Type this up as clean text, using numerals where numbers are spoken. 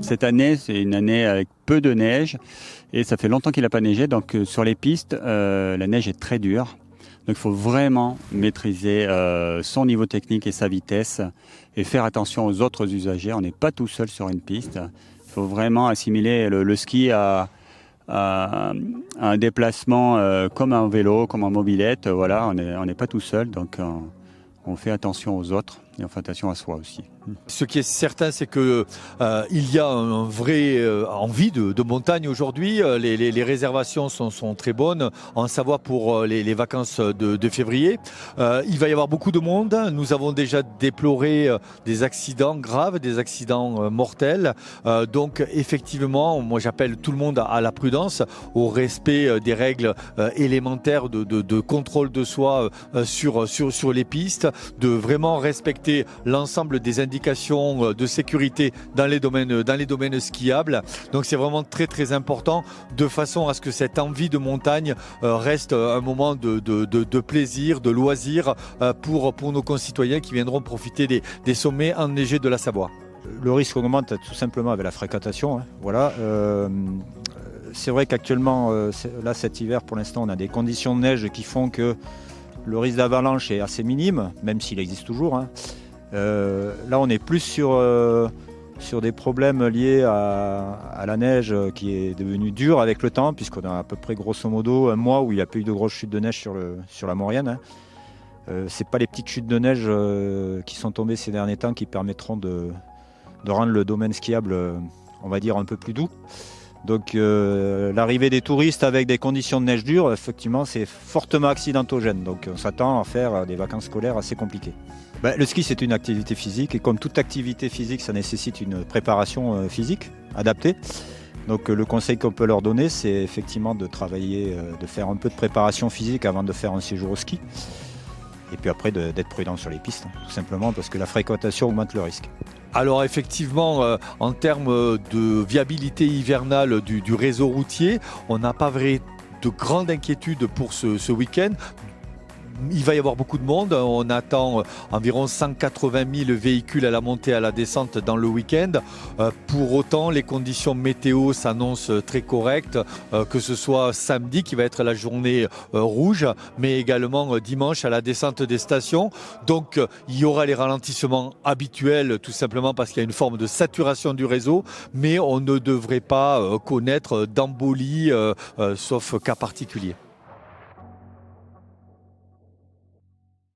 Cette année, c'est une année avec peu de neige et ça fait longtemps qu'il n'a pas neigé. Donc sur les pistes, la neige est très dure. Donc il faut vraiment maîtriser son niveau technique et sa vitesse et faire attention aux autres usagers. On n'est pas tout seul sur une piste. Il faut vraiment assimiler le ski à un déplacement comme un vélo, comme en mobilette. Voilà, on n'est pas tout seul. Donc on fait attention aux autres et on fait attention à soi aussi. Ce qui est certain, c'est que il y a un vrai envie de montagne aujourd'hui. Les réservations sont très bonnes, en savoir pour les vacances de février. Il va y avoir beaucoup de monde. Nous avons déjà déploré des accidents graves, des accidents mortels. Donc effectivement, moi j'appelle tout le monde à la prudence, au respect des règles élémentaires de contrôle de soi sur les pistes, de vraiment respecter l'ensemble des indications de sécurité dans les domaines skiables. Donc c'est vraiment très très important, de façon à ce que cette envie de montagne reste un moment de plaisir, de loisir pour nos concitoyens qui viendront profiter des sommets enneigés de la Savoie. Le risque augmente tout simplement avec la fréquentation. Hein. Voilà. C'est vrai qu'actuellement, là cet hiver, pour l'instant, on a des conditions de neige qui font que le risque d'avalanche est assez minime, même s'il existe toujours. Hein. Là, on est plus sur des problèmes liés à la neige qui est devenue dure avec le temps, puisqu'on a à peu près grosso modo un mois où il n'y a pas eu de grosses chutes de neige sur la Maurienne. Hein. C'est pas les petites chutes de neige qui sont tombées ces derniers temps qui permettront de rendre le domaine skiable, on va dire, un peu plus doux. Donc l'arrivée des touristes avec des conditions de neige dures, effectivement, c'est fortement accidentogène. Donc on s'attend à faire des vacances scolaires assez compliquées. Le ski, c'est une activité physique et comme toute activité physique, ça nécessite une préparation physique adaptée. Donc le conseil qu'on peut leur donner, c'est effectivement de travailler, de faire un peu de préparation physique avant de faire un séjour au ski. Et puis après, d'être prudent sur les pistes, hein, tout simplement parce que la fréquentation augmente le risque. Alors effectivement, en termes de viabilité hivernale du réseau routier, on n'a pas de grande inquiétude pour ce week-end. Il va y avoir beaucoup de monde. On attend environ 180 000 véhicules à la montée et à la descente dans le week-end. Pour autant, les conditions météo s'annoncent très correctes, que ce soit samedi qui va être la journée rouge, mais également dimanche à la descente des stations. Donc il y aura les ralentissements habituels, tout simplement parce qu'il y a une forme de saturation du réseau, mais on ne devrait pas connaître d'embolie, sauf cas particulier.